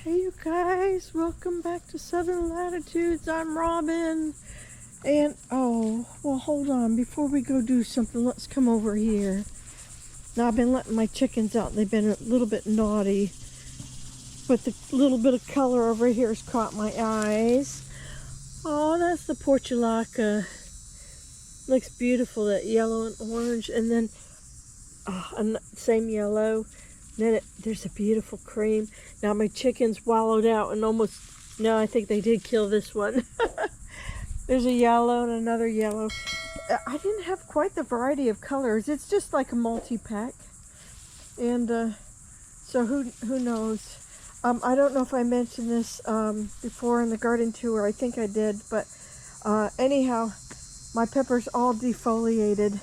Hey you guys, welcome back to Southern Latitudes. I'm Robin. And oh, well hold on, before we go do something, let's come over here. Now I've been letting my chickens out. They've been a little bit naughty, but the little bit of color over here has caught my eyes. Oh, that's the portulaca. Looks beautiful, that yellow and orange, and then same yellow. Then there's a beautiful cream. Now my chickens wallowed out and almost, no, I think they did kill this one. There's a yellow and another yellow. I didn't have quite the variety of colors. It's just like a multi-pack. And so who knows? I don't know if I mentioned this before in the garden tour. I think I did. But anyhow, my peppers all defoliated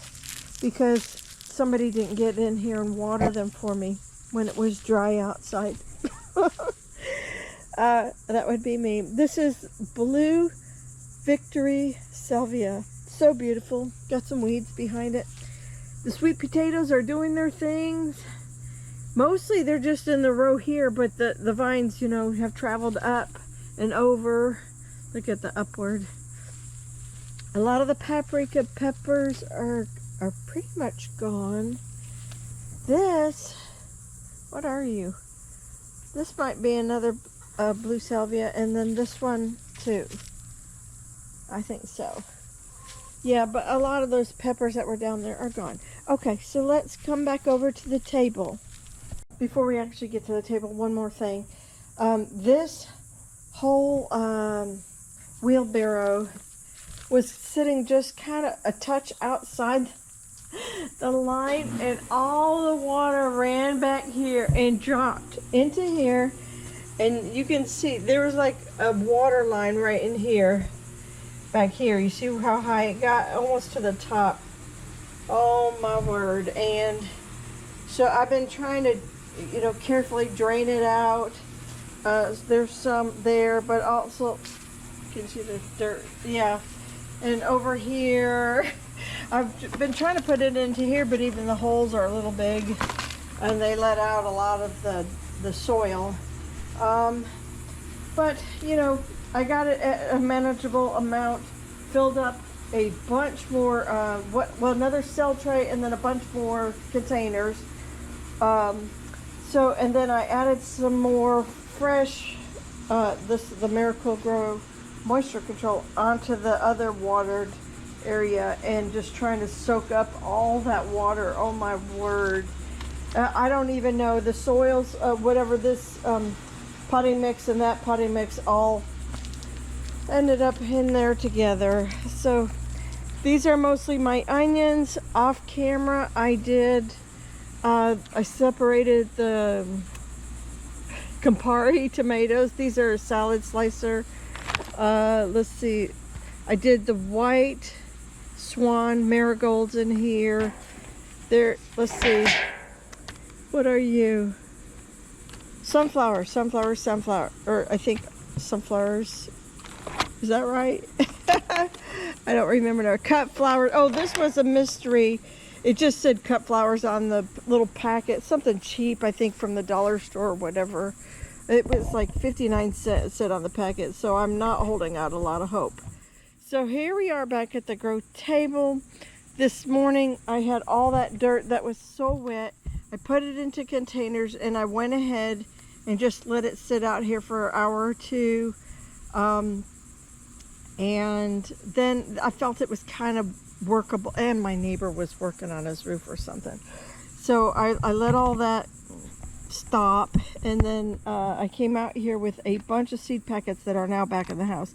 because somebody didn't get in here and water them for me when it was dry outside. That would be me. This is Blue Victory Salvia. So beautiful. Got some weeds behind it. The sweet potatoes are doing their things. Mostly they're just in the row here, but the vines, you know, have traveled up and over. Look at the upward. A lot of the paprika peppers are pretty much gone. This, what are you? This might be another blue salvia, and then this one too. I think so. Yeah, but a lot of those peppers that were down there are gone. Okay, so let's come back over to the table. Before we actually get to the table, one more thing. This whole wheelbarrow was sitting just kind of a touch outside the line, and all the water ran back here and dropped into here, and you can see there was like a water line right in here, back here. You see how high it got? Almost to the top. Oh my word. And so I've been trying to, you know, carefully drain it out. There's some there, but also you can see the dirt. Yeah. And over here, I've been trying to put it into here, but even the holes are a little big, and they let out a lot of the soil. But, you know, I got it at a manageable amount, filled up a bunch more, another cell tray, and then a bunch more containers. And then I added some more fresh, the Miracle-Gro moisture control onto the other watered area, and just trying to soak up all that water. Oh my word. I don't even know the soils, whatever this potting mix and that potting mix all ended up in there together. So these are mostly my onions. Off camera I separated the Campari tomatoes. These are a salad slicer. Let's see, I did the white swan marigolds in here. There, let's see, what are you? Sunflower, or I think sunflowers. Is that right? I don't remember now. Cut flowers. Oh, this was a mystery. It just said cut flowers on the little packet. Something cheap, I think, from the dollar store or whatever. It was like 59 cents said on the packet, so I'm not holding out a lot of hope. So here we are back at the grow table. This morning I had all that dirt that was so wet. I put it into containers, and I went ahead and just let it sit out here for an hour or two. And then I felt it was kind of workable, and my neighbor was working on his roof or something. So I let all that stop, and then I came out here with a bunch of seed packets that are now back in the house.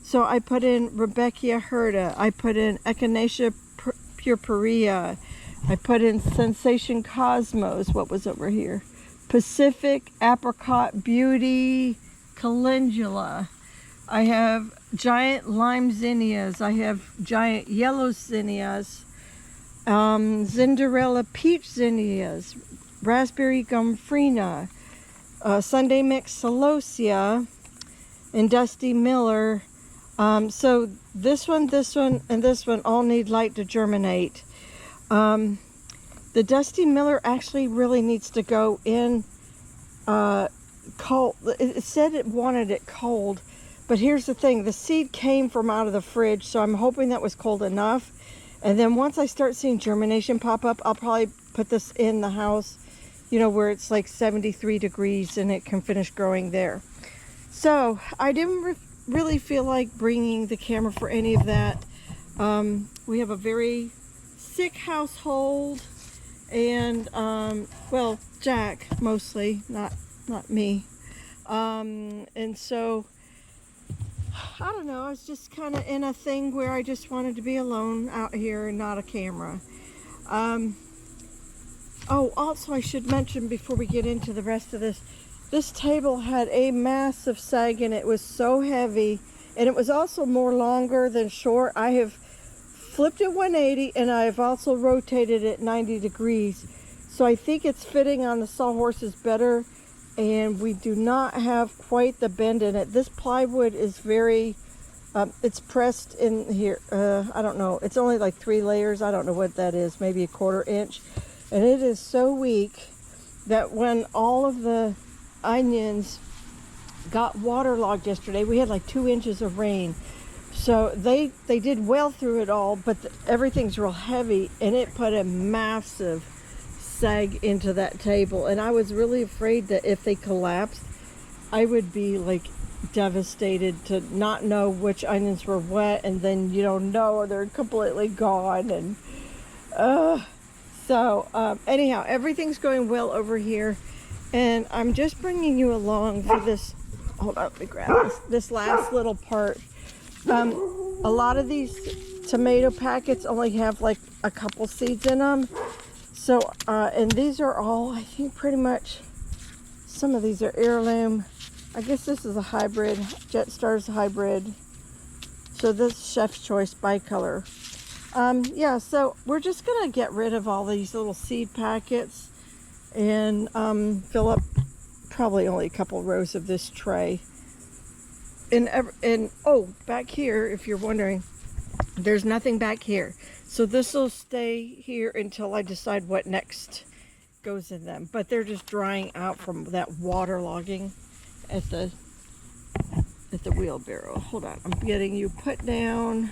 So I put in Rebecca Herta, I put in Echinacea purpurea, I put in Sensation Cosmos, what was over here? Pacific Apricot Beauty Calendula. I have giant lime zinnias, I have giant yellow zinnias, Cinderella peach zinnias, raspberry gumfrina, Sunday mix celosia, and Dusty Miller. So this one, and this one all need light to germinate. The Dusty Miller actually really needs to go in cold. It said it wanted it cold, but here's the thing. The seed came from out of the fridge, so I'm hoping that was cold enough. And then once I start seeing germination pop up, I'll probably put this in the house, you know, where it's like 73 degrees and it can finish growing there. So I didn't really feel like bringing the camera for any of that. We have a very sick household, and well, Jack mostly, not me. And so I don't know, I was just kind of in a thing where I just wanted to be alone out here and not a camera. Oh, also I should mention before we get into the rest of this table had a massive sag and it was so heavy, and it was also more longer than short. I have flipped it 180 and I have also rotated it 90 degrees. So I think it's fitting on the sawhorses better, and we do not have quite the bend in it. This plywood is very, it's pressed in here. I don't know, it's only like 3 layers. I don't know what that is, maybe a 1/4 inch. And it is so weak that when all of the onions got waterlogged yesterday, we had like 2 inches of rain. So they did well through it all, but everything's real heavy, and it put a massive sag into that table. And I was really afraid that if they collapsed, I would be like devastated to not know which onions were what, and then you don't know, they're completely gone. And anyhow, everything's going well over here, and I'm just bringing you along for this. Hold on, let me grab this last little part. A lot of these tomato packets only have like a couple seeds in them. So, and these are all, I think pretty much, some of these are heirloom. I guess this is a hybrid, Jetstar's hybrid. So this Chef's Choice bicolor. Yeah, so we're just gonna get rid of all these little seed packets and fill up probably only a couple rows of this tray. And oh, back here, if you're wondering, there's nothing back here. So this will stay here until I decide what next goes in them. But they're just drying out from that waterlogging at the wheelbarrow. Hold on, I'm getting you put down.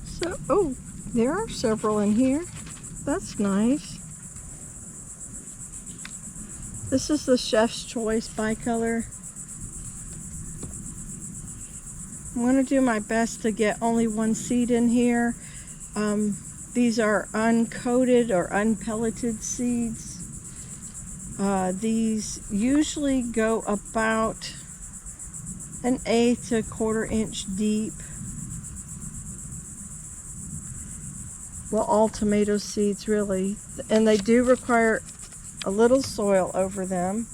So, oh, there are several in here. That's nice. This is the Chef's Choice bicolor. I'm going to do my best to get only 1 seed in here. These are uncoated or unpelleted seeds. These usually go about 1/8 to 1/4 inch deep. Well, all tomato seeds really. And they do require a little soil over them.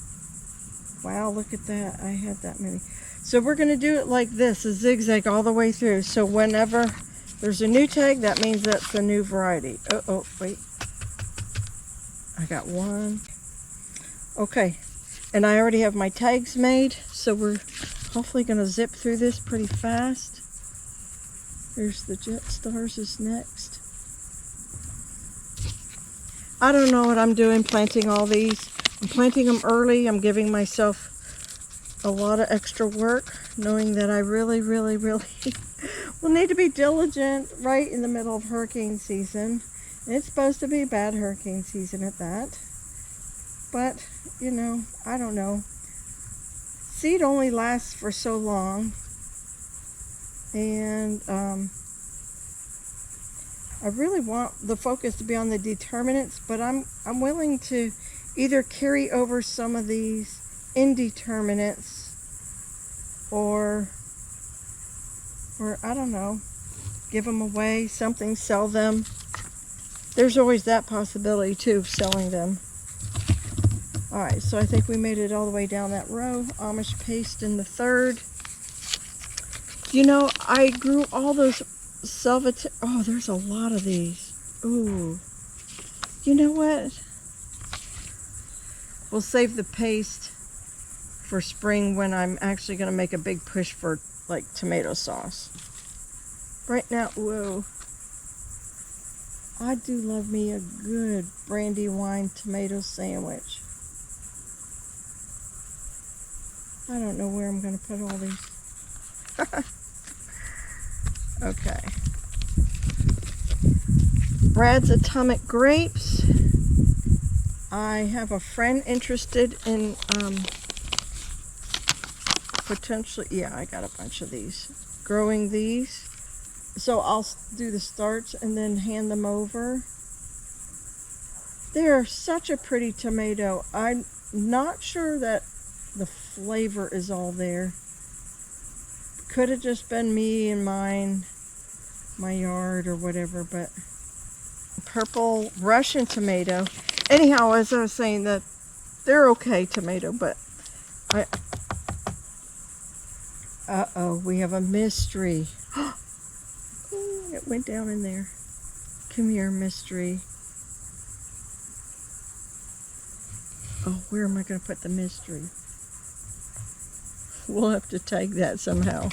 Wow, look at that. I had that many. So we're going to do it like this, a zigzag all the way through. So whenever there's a new tag, that means that's a new variety. Oh, wait. I got 1. Okay. And I already have my tags made. So we're hopefully going to zip through this pretty fast. There's the Jetstar's is next. I don't know what I'm doing planting all these. I'm planting them early. I'm giving myself a lot of extra work, knowing that I really will need to be diligent right in the middle of hurricane season. And it's supposed to be bad hurricane season at that. But, you know, I don't know. Seed only lasts for so long. And I really want the focus to be on the determinants, but I'm willing to either carry over some of these indeterminates or I don't know, give them away, something, sell them. There's always that possibility too, of selling them. All right, so I think we made it all the way down that row. Amish paste in the 3rd. You know, I grew all those oh, there's a lot of these. Ooh. You know what? We'll save the paste for spring when I'm actually going to make a big push for like tomato sauce. Right now, whoa. I do love me a good brandy wine tomato sandwich. I don't know where I'm going to put all these. Okay. Brad's Atomic Grapes. I have a friend interested in potentially, yeah, I got a bunch of these. Growing these. So I'll do the starts and then hand them over. They're such a pretty tomato. I'm not sure that the flavor is all there. Could have just been me and my yard or whatever, but purple Russian tomato. Anyhow, as I was saying, that they're okay tomato, but uh-oh, we have a mystery. It went down in there. Come here, mystery. Oh, where am I going to put the mystery? We'll have to tag that somehow.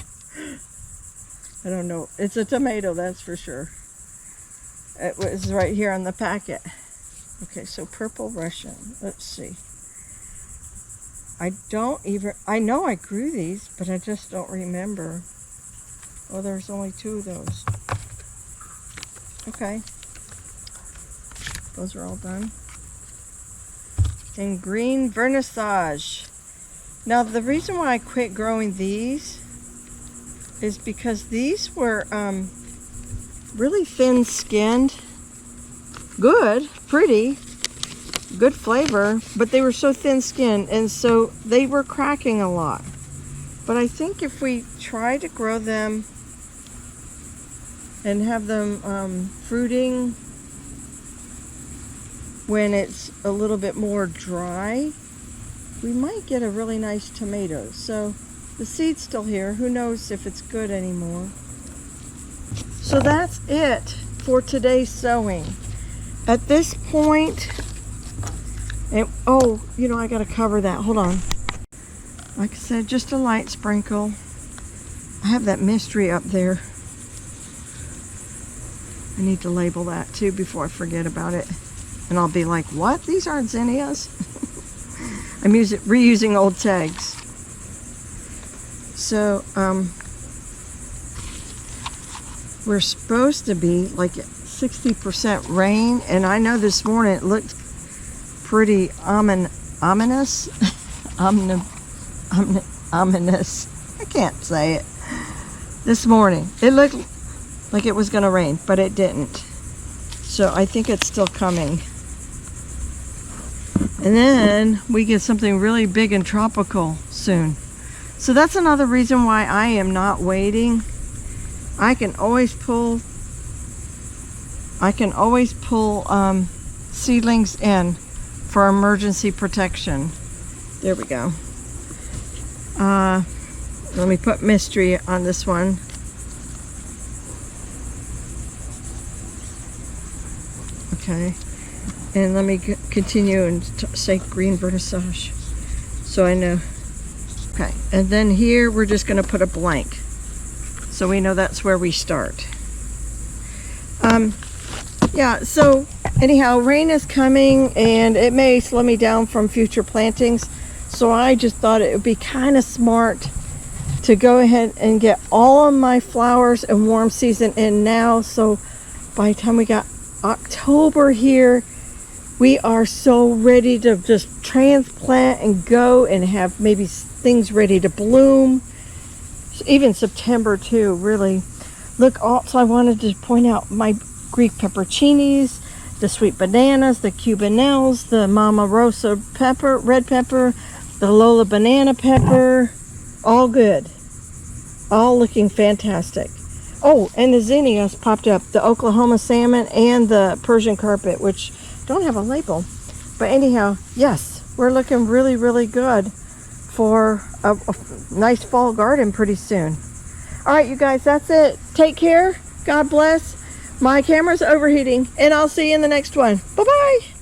I don't know. It's a tomato, that's for sure. It was right here on the packet. Okay, so purple Russian. Let's see. I know I grew these, but I just don't remember. Oh, there's only 2 of those. Okay. Those are all done. And green vernissage. Now, the reason why I quit growing these is because these were really thin-skinned. Good, pretty, good flavor, but they were so thin-skinned, and so they were cracking a lot. But I think if we try to grow them and have them fruiting when it's a little bit more dry, we might get a really nice tomato. So the seed's still here. Who knows if it's good anymore. So that's it for today's sowing. At this point, and oh, you know, I gotta cover that. Hold on. Like I said, just a light sprinkle. I have that mystery up there. I need to label that too before I forget about it. And I'll be like, what? These aren't zinnias? I'm reusing old tags. So, we're supposed to be like 60% rain, and I know this morning it looked pretty ominous. Ominous. I can't say it. This morning, it looked like it was going to rain, but it didn't. So I think it's still coming. And then we get something really big and tropical soon. So that's another reason why I am not waiting. I can always pull seedlings in for emergency protection. There we go. Let me put mystery on this one. Okay. And let me continue and say green vernissage, so I know. Okay, and then here we're just going to put a blank, so we know that's where we start. Yeah, so anyhow, rain is coming, and it may slow me down from future plantings, so I just thought it would be kind of smart to go ahead and get all of my flowers and warm season in now, so by the time we got October here, we are so ready to just transplant and go and have maybe things ready to bloom. Even September too, really. Look, also I wanted to point out my Greek pepperoncinis, the sweet bananas, the cubanelles, the Mama Rosa pepper, red pepper, the Lola banana pepper, all good. All looking fantastic. Oh, and the zinnias popped up, the Oklahoma salmon and the Persian carpet, which don't have a label. But anyhow, yes, we're looking really, really good for a nice fall garden pretty soon. All right, you guys, that's it. Take care. God bless. My camera's overheating, and I'll see you in the next one. Bye-bye.